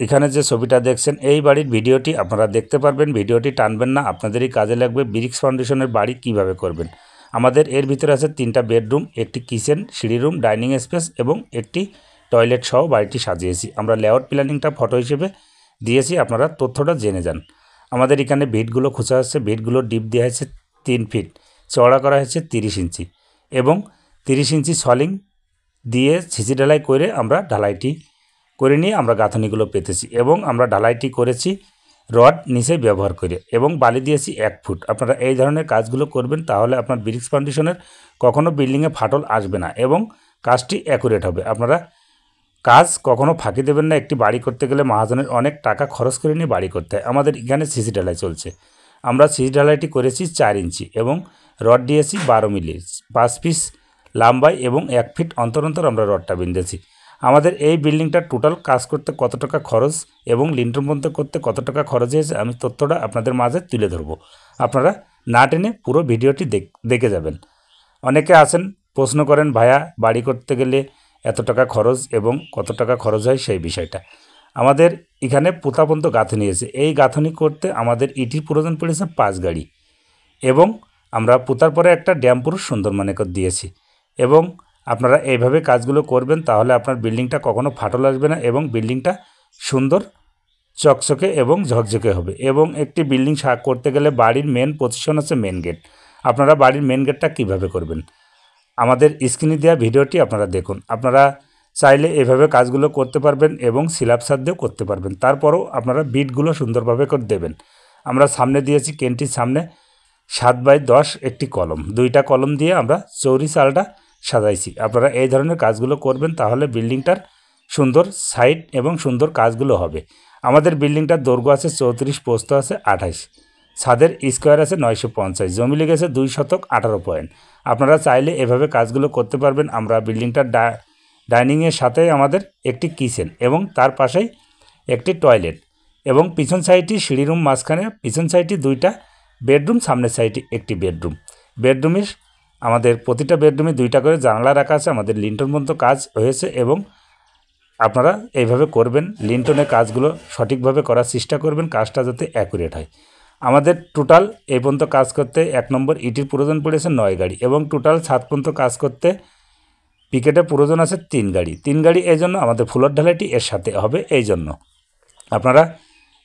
এখানে যে ছবিটা দেখছেন এই বাড়ির ভিডিওটি আপনারা দেখতে পারবেন। ভিডিওটি টানবেন না, আপনাদেরই কাজে লাগবে। ব্রিক্স ফাউন্ডেশনের বাড়ি কিভাবে করবেন। আমাদের এর ভিতরে আছে 3টা বেডরুম, একটি কিচেন, সিঁড়ি রুম, ডাইনিং স্পেস এবং একটি টয়লেট সহ বাড়িটি সাজিয়েছি। আমরা লেআউট প্ল্যানিংটা ফটো হিসেবে দিয়েছি, আপনারা তথ্যটা জেনে যান। আমাদের এখানে ভিটগুলো খোঁচা হচ্ছে, ভিটগুলো ডিপ দেওয়া হয়েছে 3 ফিট, চওড়া করা হয়েছে 30 ইঞ্চি এবং 30 ইঞ্চি সলিং দিয়ে সিসি ঢালাই করে আমরা ঢালাইটি করে নিয়ে আমরা গাঁথনিগুলো পেতেছি এবং আমরা ঢালাইটি করেছি রড নিচে ব্যবহার করে এবং বালি দিয়েছি 1 ফুট। আপনারা এই ধরনের কাজগুলো করবেন, তাহলে আপনার ব্রিক্স ফাউন্ডেশনের কখনো বিল্ডিংয়ে ফাটল আসবে না এবং কাজটি অ্যাকুরেট হবে। আপনারা কাজ কখনো ফাঁকি দেবেন না। একটি বাড়ি করতে গেলে মহাজনের অনেক টাকা খরচ করে নিয়ে বাড়ি করতে হয়। আমাদের এখানে সিসি ঢালাই চলছে। আমরা সিসি ঢালাইটি করেছি 4 ইঞ্চি এবং রড দিয়েছি 12 মিলি, 5 পিস লম্বায় এবং 1 ফিট অন্তর অন্তর আমরা রডটা বেঁধেছি। আমাদের এই বিল্ডিংটার টোটাল কাজ করতে কত টাকা খরচ এবং লিন্টার বন্ধ করতে কত টাকা খরচ হয়েছে আমি তথ্যটা আপনাদের মাঝে তুলে ধরবো। আপনারা না টেনে পুরো ভিডিওটি দেখে যাবেন। অনেকে আছেন প্রশ্ন করেন, ভাইয়া বাড়ি করতে গেলে এত টাকা খরচ এবং কত টাকা খরচ হয় সেই বিষয়টা। আমাদের এখানে পোতাপন্ত গাঁথনি আছে। এই গাঁথনি করতে আমাদের ইটির প্রয়োজন পড়েছে 5 গাড়ি এবং আমরা পোতার পরে একটা ড্যাম পুরো সুন্দর মানে করে দিয়েছি এবং আপনারা এইভাবে কাজগুলো করবেন, তাহলে আপনার বিল্ডিংটা কখনো ফাটল আসবে না এবং বিল্ডিংটা সুন্দর চকচকে এবং ঝকঝকে হবে। এবং একটি বিল্ডিং করতে গেলে বাড়ির মেন পজিশন আছে মেন গেট। আপনারা বাড়ির মেন গেটটা কীভাবে করবেন আমাদের স্ক্রিনে দেওয়া ভিডিওটি আপনারা দেখুন। আপনারা চাইলে এভাবে কাজগুলো করতে পারবেন এবং স্ল্যাব ছাদ দিয়েও করতে পারবেন। তারপরও আপনারা বিটগুলো সুন্দরভাবে করে দেবেন। আমরা সামনে দিয়েছি কেন্টির সামনে 7x10 একটি কলম, 2টা কলম দিয়ে আমরা চৌরি চালটা সাজাইছি। আপনারা এই ধরনের কাজগুলো করবেন, তাহলে বিল্ডিংটার সুন্দর সাইড এবং সুন্দর কাজগুলো হবে। আমাদের বিল্ডিংটার দৈর্ঘ্য আছে 34, প্রস্থ আছে 28, ছাদের স্কোয়ার আছে 950, জমি লেগেছে 2 শতক 18 পয়েন্ট। আপনারা চাইলে এভাবে কাজগুলো করতে পারবেন। আমরা বিল্ডিংটার ডাইনিংয়ের সাথে আমাদের একটি কিচেন এবং তার পাশেই একটি টয়লেট এবং পিছন সাইডটি সিঁড়ি রুম, মাঝখানে পিছন সাইডটি 2টা বেডরুম, সামনের সাইডটি একটি বেডরুম। বেডরুমের আমাদের প্রতিটা বেডরুমে 2টা করে জানালা রাখা আছে। আমাদের লিন্টন পর্যন্ত কাজ হয়েছে এবং আপনারা এইভাবে করবেন। লিন্টনের কাজগুলো সঠিকভাবে করার চেষ্টা করবেন, কাজটা যাতে অ্যাকুরেট হয়। আমাদের টোটাল এই পর্যন্ত কাজ করতে 1 নম্বর ইটির প্রয়োজন পড়েছে 9 গাড়ি এবং টোটাল ছাদ পর্যন্ত কাজ করতে পিকেটের প্রয়োজন আছে 3 গাড়ি। 3 গাড়ি এই জন্য আমাদের ফ্লোর ঢালাইটি এর সাথে হবে। এই জন্য আপনারা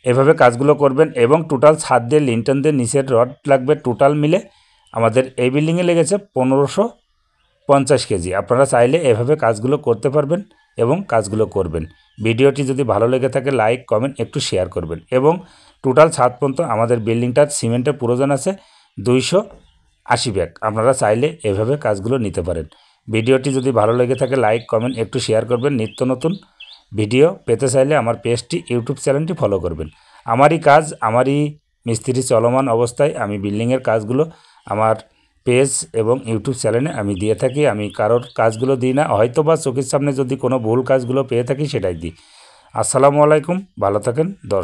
এভাবে কাজগুলো করবেন এবং টোটাল ছাদ দিয়ে লিন্টন দিয়ে নিচের রড লাগবে। টোটাল মিলে আমাদের এই বিল্ডিংয়ে লেগেছে 1550 কেজি। আপনারা চাইলে এভাবে কাজগুলো করতে পারবেন এবং কাজগুলো করবেন। ভিডিওটি যদি ভালো লেগে থাকে লাইক কমেন্ট একটু শেয়ার করবেন এবং টোটাল ছাদ পর্যন্ত আমাদের বিল্ডিংটার সিমেন্টের প্রয়োজন আছে 280 ব্যাগ। আপনারা চাইলে এভাবে কাজগুলো নিতে পারেন। ভিডিওটি যদি ভালো লেগে থাকে লাইক কমেন্ট একটু শেয়ার করবেন। নিত্য নতুন ভিডিও পেতে চাইলে আমার পেজটি ইউটিউব চ্যানেলটি ফলো করবেন। আমারই কাজ, আমারই মিস্ত্রি চলমান অবস্থায় আমি বিল্ডিংয়ের কাজগুলো আমার পেজ এবং ইউটিউব চ্যানেলে আমি দিয়ে থাকি। আমি কারোর কাজগুলো দিই না, হয়তো বা চোখের সামনে যদি কোনো ভুল কাজগুলো পেয়ে থাকি সেটাই দিই। আসসালামু আলাইকুম, ভালো থাকেন দর্শক।